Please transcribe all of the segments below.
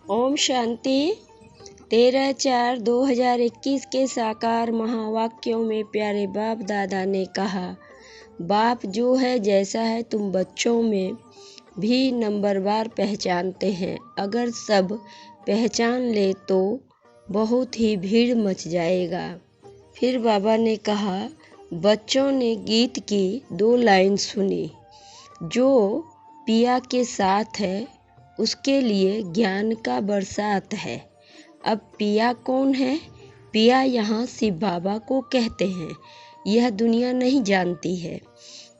ओम शांति। 13/4/2021 के साकार महावाक्यों में प्यारे बाप दादा ने कहा, बाप जो है जैसा है तुम बच्चों में भी नंबरवार पहचानते हैं। अगर सब पहचान ले तो बहुत ही भीड़ मच जाएगा। फिर बाबा ने कहा, बच्चों ने गीत की 2 लाइन सुनी, जो पिया के साथ है उसके लिए ज्ञान का बरसात है। अब पिया कौन है? पिया यहाँ शिव बाबा को कहते हैं। यह दुनिया नहीं जानती है।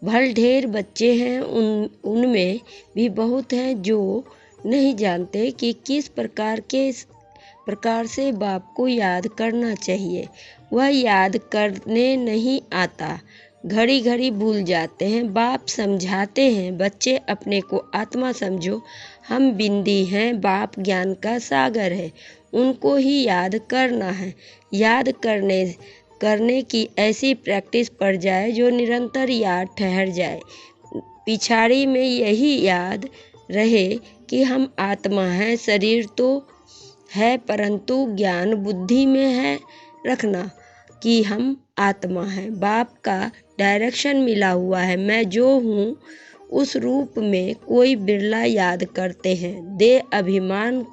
भल ढेर बच्चे हैं, उनमें भी बहुत हैं जो नहीं जानते कि किस प्रकार से बाप को याद करना चाहिए। वह याद करने नहीं आता, घड़ी घड़ी भूल जाते हैं। बाप समझाते हैं, बच्चे अपने को आत्मा समझो, हम बिंदी हैं, बाप ज्ञान का सागर है, उनको ही याद करना है। याद करने की ऐसी प्रैक्टिस पड़ जाए जो निरंतर याद ठहर जाए। पिछाड़ी में यही याद रहे कि हम आत्मा हैं, शरीर तो है परंतु ज्ञान बुद्धि में है रखना कि हम आत्मा हैं। बाप का डायरेक्शन मिला हुआ है। मैं जो हूँ उस रूप में कोई बिरला याद करते हैं। देह अभिमान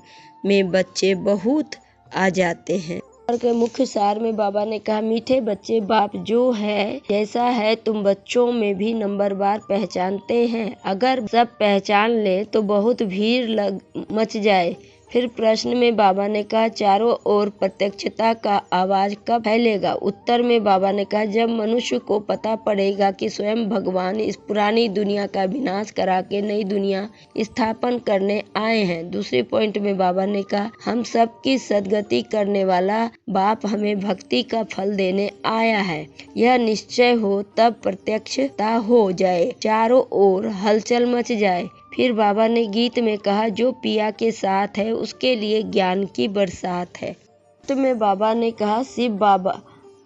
में बच्चे बहुत आ जाते हैं। के मुख्य सार में बाबा ने कहा, मीठे बच्चे, बाप जो है जैसा है तुम बच्चों में भी नंबरवार पहचानते हैं। अगर सब पहचान ले तो बहुत भीड़ मच जाए। फिर प्रश्न में बाबा ने कहा, चारों ओर प्रत्यक्षता का आवाज कब फैलेगा? उत्तर में बाबा ने कहा, जब मनुष्य को पता पड़ेगा कि स्वयं भगवान इस पुरानी दुनिया का विनाश करा के नई दुनिया स्थापन करने आए हैं। दूसरे पॉइंट में बाबा ने कहा, हम सबकी सदगति करने वाला बाप हमें भक्ति का फल देने आया है। यह निश्चय हो तब प्रत्यक्षता हो जाए, चारों ओर हलचल मच जाए। फिर बाबा ने गीत में कहा, जो पिया के साथ है उसके लिए ज्ञान की बरसात है।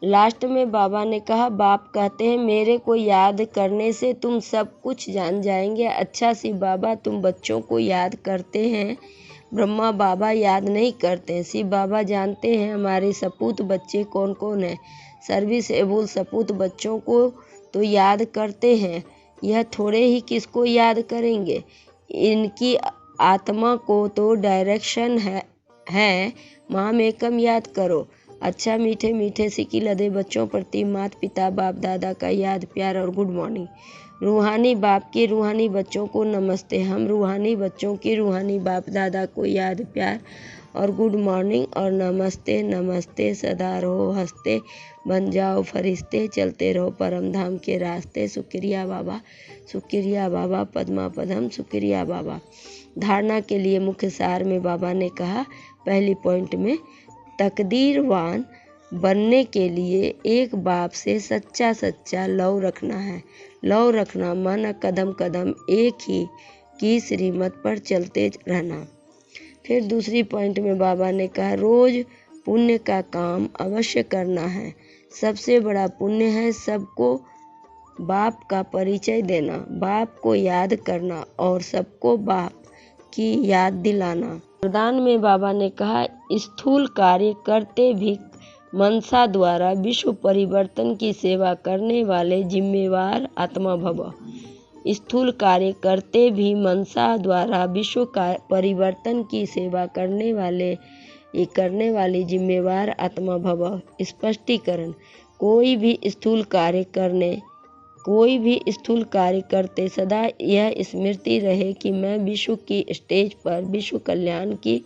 लास्ट में बाबा ने कहा, बाप कहते हैं, मेरे को याद करने से तुम सब कुछ जान जाएंगे। अच्छा शिव बाबा, तुम बच्चों को याद करते हैं, ब्रह्मा बाबा याद नहीं करते हैं। शिव बाबा जानते हैं हमारे सपूत बच्चे कौन कौन हैं। सर्विस एबल सपूत बच्चों को तो याद करते हैं, यह थोड़े ही किसको याद करेंगे। इनकी आत्मा को तो डायरेक्शन है माम एकम याद करो। अच्छा मीठे मीठे सिकी लदे बच्चों प्रति माता पिता बाप दादा का याद प्यार और गुड मॉर्निंग। रूहानी बाप के रूहानी बच्चों को नमस्ते। हम रूहानी बच्चों की रूहानी बाप दादा को याद प्यार और गुड मॉर्निंग और नमस्ते। नमस्ते, सदा रहो हंसते, बन जाओ फरिश्ते, चलते रहो परम धाम के रास्ते। शुक्रिया बाबा, पद्मा पदम, शुक्रिया बाबा। धारणा के लिए मुख्य सार में बाबा ने कहा, पहली पॉइंट में, तकदीरवान बनने के लिए एक बाप से सच्चा लव रखना है। लव रखना माना कदम कदम एक ही की श्रीमत पर चलते रहना। फिर दूसरी पॉइंट में बाबा ने कहा, रोज पुण्य का काम अवश्य करना है। सबसे बड़ा पुण्य है सबको बाप का परिचय देना, बाप को याद करना और सबको बाप की याद दिलाना। वरदान में बाबा ने कहा, स्थूल कार्य करते भी मनसा द्वारा विश्व परिवर्तन की सेवा करने वाले जिम्मेवार आत्मा भव। स्थूल कार्य करते भी मनसा द्वारा विश्व परिवर्तन की सेवा करने वाली जिम्मेवार आत्मा भव। स्पष्टीकरण, कोई भी स्थूल कार्य करते सदा यह स्मृति रहे कि मैं विश्व की स्टेज पर विश्व कल्याण की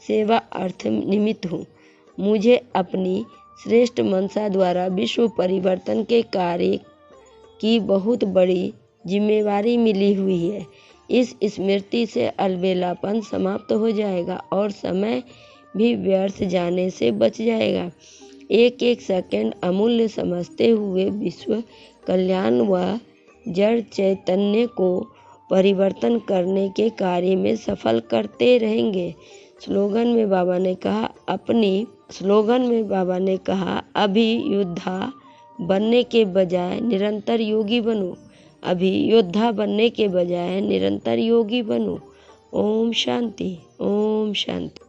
सेवा अर्थ निमित्त हूँ। मुझे अपनी श्रेष्ठ मनसा द्वारा विश्व परिवर्तन के कार्य की बहुत बड़ी जिम्मेवारी मिली हुई है। इस स्मृति से अलबेलापन समाप्त हो जाएगा और समय भी व्यर्थ जाने से बच जाएगा। एक एक सेकंड अमूल्य समझते हुए विश्व कल्याण व जड़ चैतन्य को परिवर्तन करने के कार्य में सफल करते रहेंगे। स्लोगन में बाबा ने कहा, अभी योद्धा बनने के बजाय निरंतर योगी बनो। अभी योद्धा बनने के बजाय निरंतर योगी बनो। ओम शांति, ओम ओम शांति।